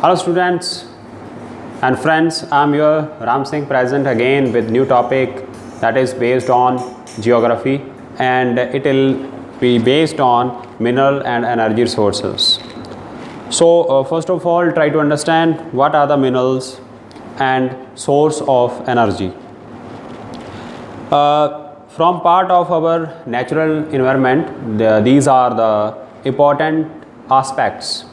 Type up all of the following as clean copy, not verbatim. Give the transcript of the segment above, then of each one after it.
Hello students and friends, I am your Ram Singh present again with new topic that is based on geography, and it will be based on mineral and energy resources. So first of all, try to understand what are the minerals and source of energy. From part of our natural environment, these are the important aspects.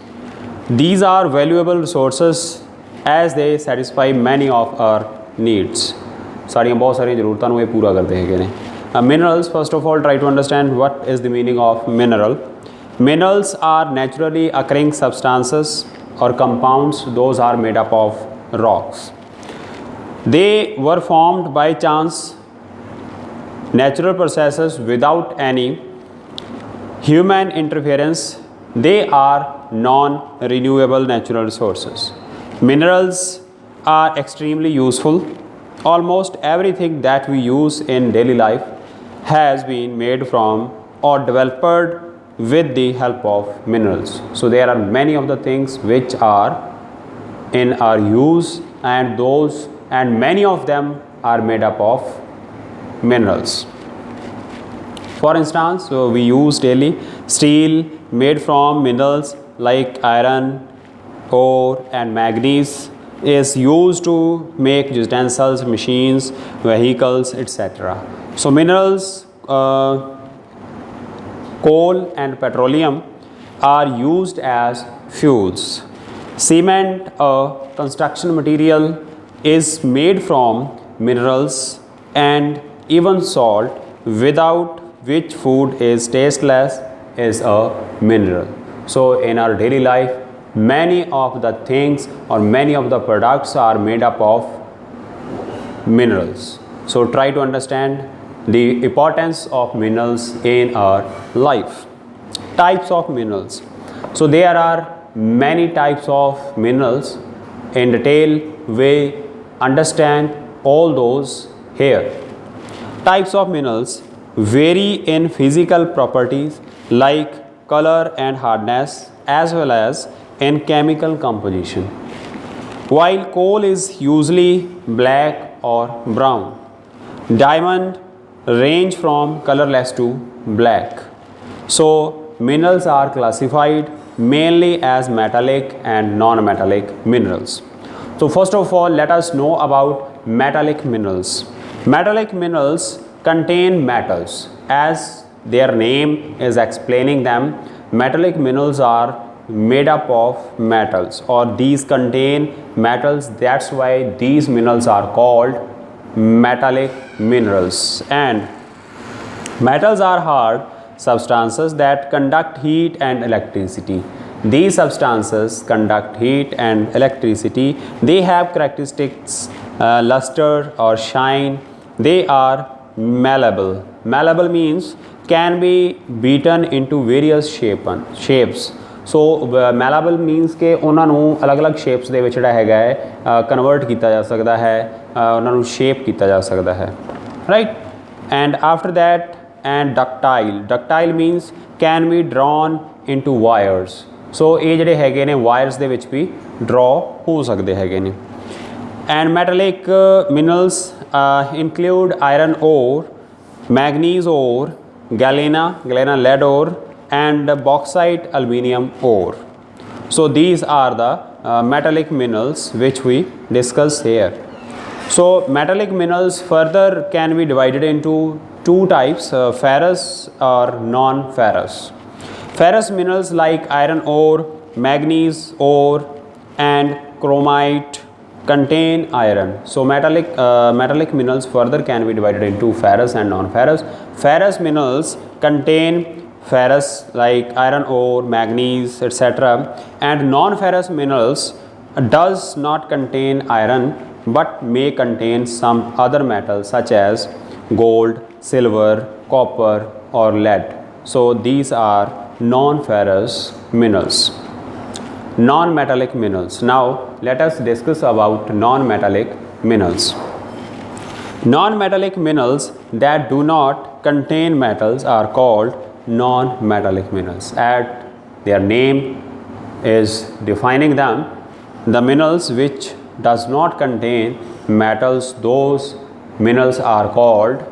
These are valuable resources as they satisfy many of our needs. सारियां बहुत सारी ज़रूरतां नूं ये पूरा करते हैं ने. Minerals, first of all, try to understand what is the meaning of mineral. Minerals are naturally occurring substances or compounds. Those are made up of rocks. They were formed by chance, natural processes without any human interference. They are non-renewable natural resources. Minerals are extremely useful. Almost everything that we use in daily life has been made from or developed with the help of minerals. So there are many of the things which are in our use, and many of them are made up of minerals. For instance, we use daily steel made from minerals like iron, ore and manganese is used to make utensils, machines, vehicles, etc. So minerals, coal and petroleum are used as fuels. Cement, a construction material, is made from minerals, and even salt, without which food is tasteless, is a mineral. So in our daily life, many of the things or many of the products are made up of minerals. So try to understand the importance of minerals in our life. Types of minerals. So there are many types of minerals. In detail, we understand all those here. Types of minerals vary in physical properties like color and hardness, as well as in chemical composition. While coal is usually black or brown, diamond range from colorless to black. So minerals are classified mainly as metallic and non-metallic minerals. So first of all, let us know about metallic minerals. Metallic minerals contain metals. As their name is explaining them, metallic minerals are made up of metals, or these contain metals. That's why these minerals are called metallic minerals. And metals are hard substances that conduct heat and electricity. These substances conduct heat and electricity. They have characteristics luster or shine. They are malleable. Malleable means can be beaten into various shapes. So malleable means कि उन्हां नूं अलग-अलग shapes ਦੇ ਵਿੱਚ ਜਿਹੜਾ ਹੈਗਾ ਹੈ convert ਕੀਤਾ ਜਾ ਸਕਦਾ ਹੈ, ਉਹਨਾਂ ਨੂੰ shape ਕੀਤਾ ਜਾ ਸਕਦਾ ਹੈ, right? And after that, and ductile means can be drawn into wires. So ਇਹ ਜਿਹੜੇ ਹੈਗੇ ਨੇ wires ਦੇ ਵਿੱਚ ਵੀ draw ਹੋ ਸਕਦੇ ਹੈਗੇ ਨੇ. And metallic minerals include iron ore, manganese ore, galena lead ore, and bauxite aluminum ore. So these are the metallic minerals which we discuss here. So metallic minerals further can be divided into two types, ferrous or non-ferrous. Ferrous minerals like iron ore, manganese ore and chromite contain iron. So metallic minerals further can be divided into ferrous and non-ferrous. Ferrous minerals contain ferrous like iron ore, manganese, etc. and non-ferrous minerals does not contain iron but may contain some other metals such as gold, silver, copper or lead. So these are non-ferrous minerals. Non-metallic minerals. Now let us discuss about non-metallic minerals. Non-metallic minerals that do not contain metals are called non-metallic minerals. At their name is defining them. The minerals which does not contain metals, those minerals are called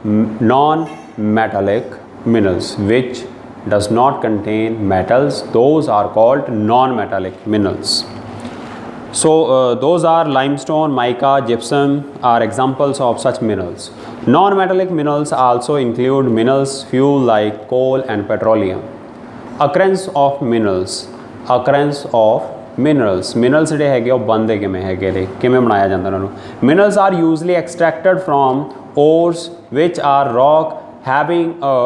non-metallic minerals. Which does not contain metals, those are called non-metallic minerals. So those are limestone, mica, gypsum are examples of such minerals. Non-metallic minerals also include minerals fuel like coal and petroleum. Occurrence of minerals, minerals ਜਿਹੜੇ ਹੈਗੇ ਉਹ ਬਣਦੇ ਕਿਵੇਂ ਹੈਗੇ ਨੇ, ਕਿਵੇਂ ਬਣਾਇਆ ਜਾਂਦਾ ਉਹਨਾਂ ਨੂੰ. Minerals are usually extracted from ores which are rock having a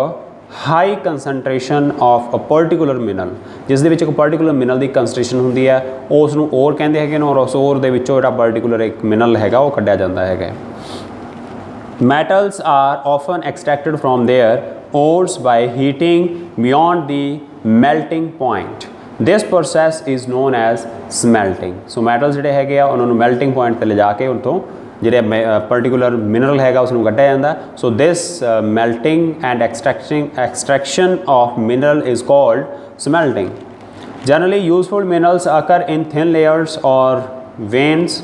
high concentration of a particular mineral. ਜਿਸ ਦੇ ਵਿੱਚ ਇੱਕ particular mineral ਦੀ concentration ਹੁੰਦੀ ਹੈ, ਉਸ ਨੂੰ ore ਕਹਿੰਦੇ ਹੈਗੇ ਨੇ, ਔਰ ਉਸ ore ਦੇ ਵਿੱਚੋਂ ਜਿਹੜਾ particular ਇੱਕ mineral ਹੈਗਾ ਉਹ ਕੱਢਿਆ ਜਾਂਦਾ ਹੈਗਾ. Metals are often extracted from their ores by heating beyond the melting point. This process is known as smelting. So metals ਜਿਹੜੇ ਹੈਗੇ ਆ ਉਹਨਾਂ ਨੂੰ melting point ਤੇ ਲਿਜਾ ਕੇ ਉੱਥੋਂ ਜਿਹੜੇ particular mineral ਹੈਗਾ ਉਸ ਨੂੰ ਕੱਢਿਆ ਜਾਂਦਾ. So this melting and extraction of mineral is called smelting. Generally useful minerals occur in thin layers or veins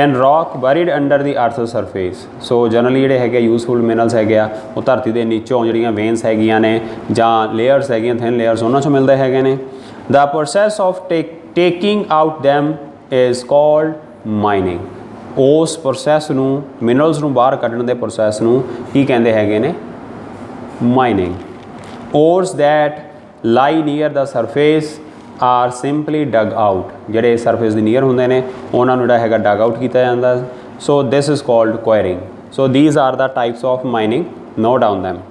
in rock buried under the earth's surface. So generally ਜਿਹੜੇ ਹੈਗੇ useful minerals ਹੈਗੇ ਆ ਉਹ ਧਰਤੀ ਦੇ ਨੀਚੋਂ ਜਿਹੜੀਆਂ veins ਹੈਗੀਆਂ ਨੇ ਜਾਂ layers ਹੈਗੀਆਂ thin layers ਉਹਨਾਂ ਚੋਂ ਮਿਲਦੇ ਹੈਗੇ ਨੇ. The process of taking out them is called mining. ਉਸ process ਨੂੰ minerals ਨੂੰ ਬਾਹਰ ਕੱਢਣ ਦੇ process ਨੂੰ ਕੀ ਕਹਿੰਦੇ ਹੈਗੇ ਨੇ, mining. Ores that lie near the surface are simply dug out. ਜਿਹੜੇ surface ਦੇ near ਹੁੰਦੇ ਨੇ ਉਹਨਾਂ ਨੂੰ ਜਿਹੜਾ ਹੈਗਾ dug out ਕੀਤਾ ਜਾਂਦਾ. So this is called quarrying. So these are the types of mining. Note down them.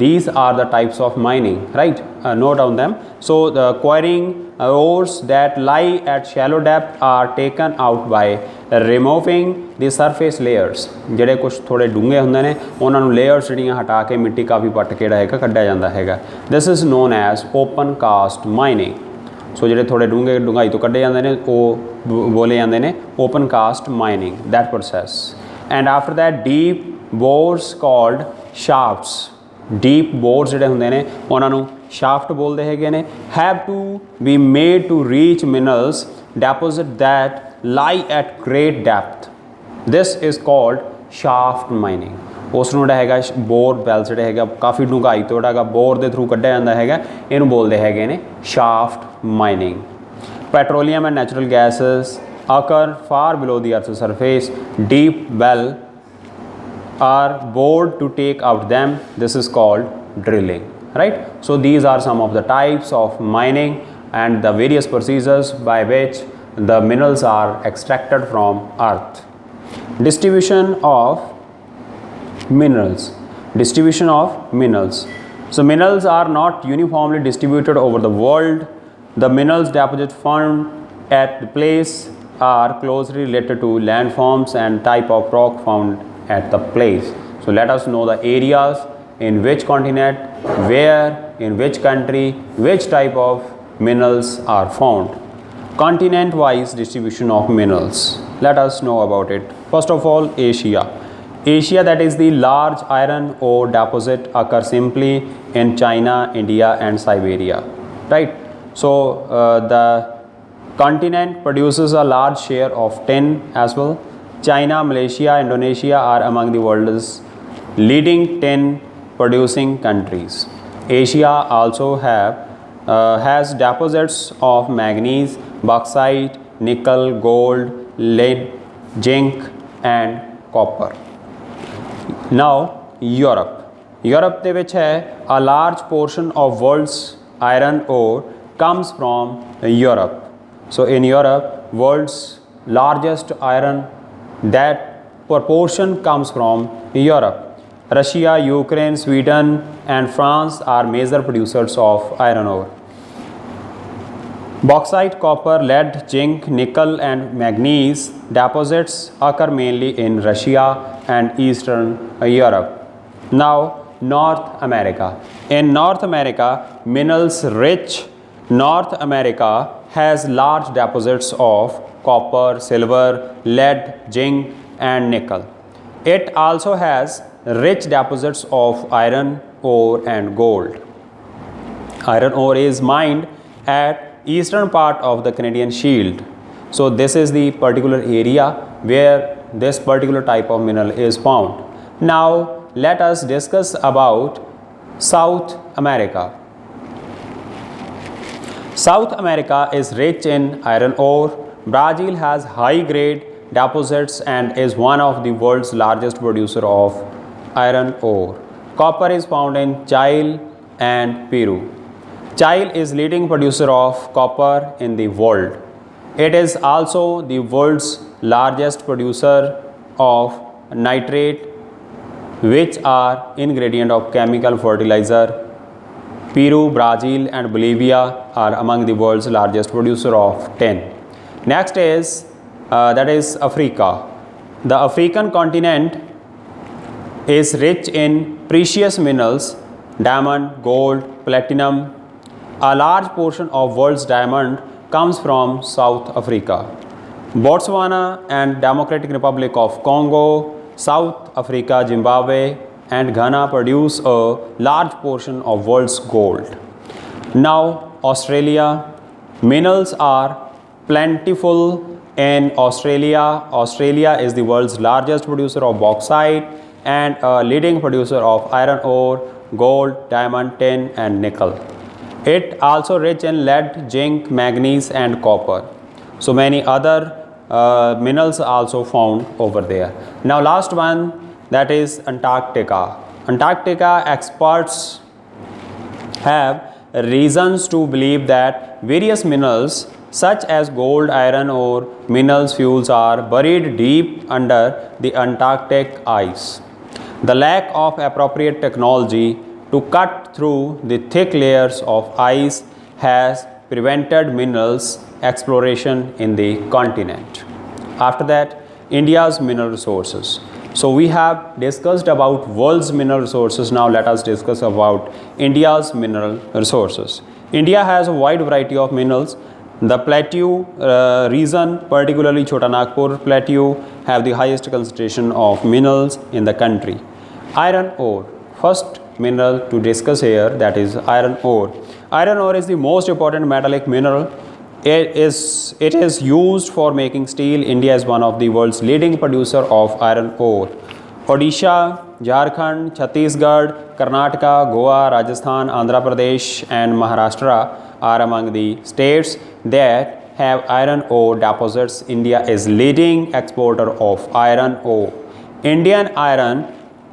These are the types of mining, right? Note down them. So the quarrying ores that lie at shallow depth are taken out by removing the surface layers. ਜਿਹੜੇ ਕੁਛ ਥੋੜੇ ਡੂੰਘੇ ਹੁੰਦੇ ਨੇ ਉਹਨਾਂ ਨੂੰ layers ਜਿਹੜੀਆਂ ਹਟਾ ਕੇ ਮਿੱਟੀ ਕਾਫੀ ਪੱਟ ਕੇ ਜਿਹੜਾ ਹੈਗਾ ਕੱਢਿਆ ਜਾਂਦਾ ਹੈਗਾ. This is known as open cast mining. So ਜਿਹੜੇ ਥੋੜੇ ਡੂੰਘਾਈ ਤੋਂ ਕੱਢੇ ਜਾਂਦੇ ਨੇ ਉਹ ਬੋਲੇ ਜਾਂਦੇ ਨੇ open cast mining, that process. And after that deep bores called shafts. Deep bores ਜਿਹੜੇ ਹੁੰਦੇ ਨੇ ਉਹਨਾਂ ਨੂੰ shaft ਬੋਲਦੇ ਹੈਗੇ ਨੇ. Have to be made to reach minerals deposit that lie at great depth. This is called shaft mining. ਉਸ ਨੂੰ ਜਿਹੜਾ ਹੈਗਾ ਬੋਰ ਵੈਲ ਜਿਹੜੇ ਹੈਗਾ ਕਾਫੀ ਡੂੰਘਾਈ ਤੋਂ ਜਿਹੜਾ ਹੈਗਾ ਬੋਰ ਦੇ ਥਰੂ ਕੱਢਿਆ ਜਾਂਦਾ ਹੈਗਾ, ਇਹਨੂੰ ਬੋਲਦੇ ਹੈਗੇ ਨੇ shaft mining. Petroleum and natural gases occur far below the earth's surface. Deep well are bored to take out them. This is called drilling, right? So these are some of the types of mining and the various procedures by which the minerals are extracted from earth. Distribution of minerals. So minerals are not uniformly distributed over the world. The minerals deposits found at the place are closely related to landforms and type of rock found at the place. So let us know the areas in which continent, where, in which country, which type of minerals are found. Continent wise distribution of minerals, let us know about it. First of all, Asia, that is the large iron ore deposit occur simply in China, India and Siberia, right? So the continent produces a large share of tin as well. China, Malaysia, Indonesia are among the world's leading tin producing countries. Asia also has deposits of manganese, bauxite, nickel, gold, lead, zinc and copper. Now Europe ਦੇ ਵਿੱਚ ਹੈ a large portion of world's iron ore comes from Europe. So in Europe, world's largest iron, that proportion comes from Europe. Russia, Ukraine, Sweden and France are major producers of iron ore. Bauxite, copper, lead, zinc, nickel and manganese deposits occur mainly in Russia and Eastern Europe. Now North America. In North America, minerals rich North America has large deposits of copper, silver, lead, zinc and nickel. It also has rich deposits of iron ore and gold. Iron ore is mined at eastern part of the Canadian Shield. So this is the particular area where this particular type of mineral is found. Now let us discuss about South America. South America is rich in iron ore. Brazil has high grade deposits and is one of the world's largest producer of iron ore. Copper is found in Chile and Peru. Chile is leading producer of copper in the world. It is also the world's largest producer of nitrate, which are ingredient of chemical fertilizer. Peru, Brazil and Bolivia are among the world's largest producer of tin. Next is that is Africa. The African continent is rich in precious minerals, diamond, gold, platinum. A large portion of world's diamond comes from South Africa. Botswana and Democratic Republic of Congo, South Africa, Zimbabwe and Ghana produce a large portion of world's gold. Now Australia, minerals are plentiful in Australia. Australia is the world's largest producer of bauxite and a leading producer of iron ore, gold, diamond, tin and nickel. It also rich in lead, zinc, manganese and copper. So many other minerals are also found over there. Now last one, that is Antarctica. Antarctica experts have reasons to believe that various minerals such as gold, iron ore, minerals, fuels are buried deep under the Antarctic ice. The lack of appropriate technology to cut through the thick layers of ice has prevented minerals exploration in the continent. After that, India's mineral resources. So we have discussed about world's mineral resources. Now let us discuss about India's mineral resources. India has a wide variety of minerals. The plateau region, particularly Chota Nagpur plateau, have the highest concentration of minerals in the country. Iron ore, first mineral to discuss here, that is iron ore. Iron ore is the most important metallic mineral. It is used for making steel. India is one of the world's leading producer of iron ore. Odisha, Jharkhand, Chhattisgarh, Karnataka, Goa, Rajasthan, Andhra Pradesh and Maharashtra are among the states that have iron ore deposits. India is leading exporter of iron ore. Indian iron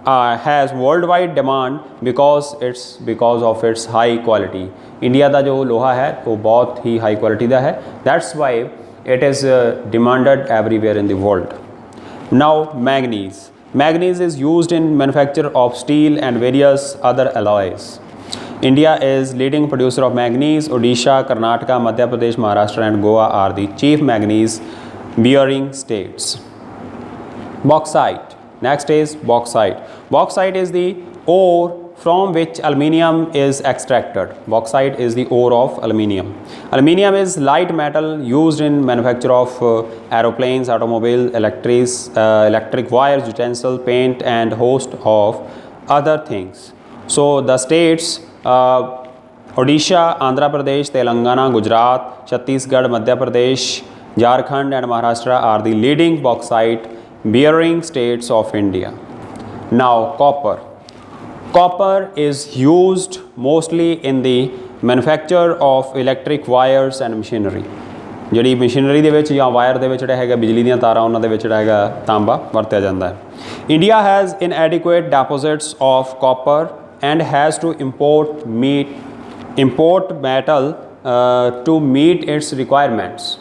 has worldwide demand because of its high quality. India का जो लोहा है वो बहुत ही high quality का है. That's why it is demanded everywhere in the world. Now manganese. Manganese is used in manufacture of steel and various other alloys. India is leading producer of manganese. Odisha, Karnataka, Madhya Pradesh, Maharashtra and Goa are the chief manganese bearing states. Bauxite. Next is bauxite. Bauxite is the ore from which aluminium is extracted. Bauxite is the ore of aluminium. Aluminium is light metal used in manufacture of aeroplanes, automobile, electric wires, utensil, paint and host of other things. So the states Odisha, Andhra Pradesh, Telangana, Gujarat, Chhattisgarh, Madhya Pradesh, Jharkhand and Maharashtra are the leading bauxite bearing states of India. Now copper. Copper is used mostly in the manufacture of electric wires and machinery. ਜਿਹੜੀ machinery ਦੇ ਵਿੱਚ ਜਾਂ wire ਦੇ ਵਿੱਚ ਜਿਹੜਾ ਹੈਗਾ ਬਿਜਲੀ ਦੀਆਂ ਤਾਰਾਂ ਉਹਨਾਂ ਦੇ ਵਿੱਚ ਜਿਹੜਾ ਹੈਗਾ ਤਾਂਬਾ ਵਰਤਿਆ ਜਾਂਦਾ ਹੈ. India has inadequate deposits of copper and has to import metal to meet its requirements.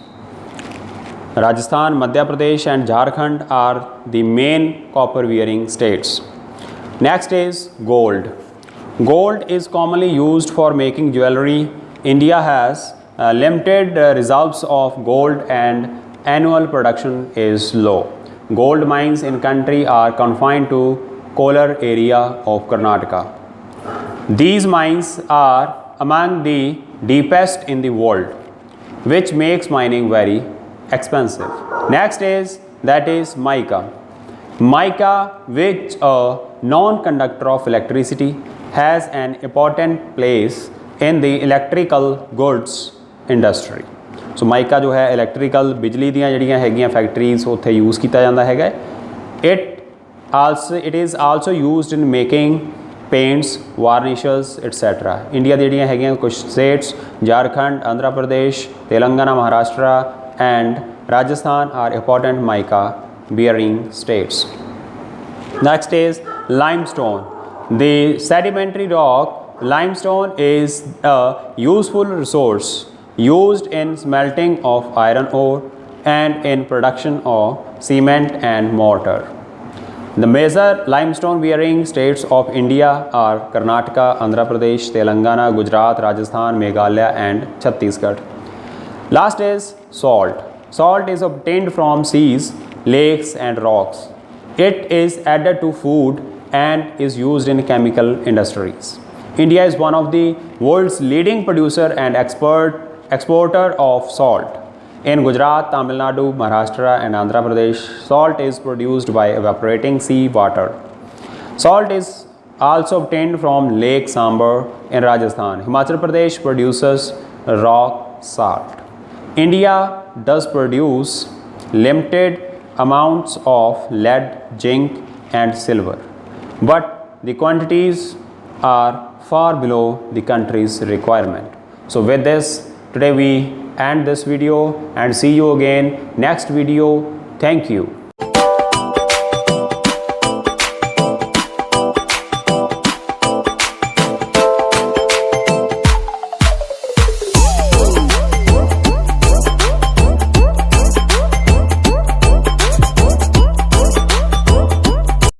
Rajasthan, Madhya Pradesh and Jharkhand are the main copper bearing states. Next is gold. Gold is commonly used for making jewelry. India has limited reserves of gold and annual production is low. Gold mines in country are confined to Kolar area of Karnataka. These mines are among the deepest in the world, which makes mining very expensive. Next is mica. Mica, which a non-conductor of electricity, has an important place in the electrical goods industry. So mica जो है electrical बिजली दियाँ जड़ियाँ हैगियाँ factories उत्थे use किया जाता है. It is also used in making paints, varnishes, etc. India दी जड़ियाँ हैगियाँ कुछ states Jharkhand, Andhra Pradesh, Telangana, Maharashtra and Rajasthan are important mica bearing states. Next is limestone. The sedimentary rock limestone is a useful resource used in smelting of iron ore and in production of cement and mortar. The major limestone bearing states of India are Karnataka, Andhra Pradesh, Telangana, Gujarat, Rajasthan, Meghalaya and Chhattisgarh. Last is salt. Salt is obtained from seas, lakes and rocks. It is added to food and is used in chemical industries. India is one of the world's leading producer and exporter of salt. In Gujarat, Tamil Nadu, Maharashtra and Andhra Pradesh, salt is produced by evaporating sea water. Salt is also obtained from Lake Sambar in Rajasthan. Himachal Pradesh produces rock salt. India does produce limited amounts of lead, zinc and silver, but the quantities are far below the country's requirement. So with this, today we end this video and see you again next video. Thank you.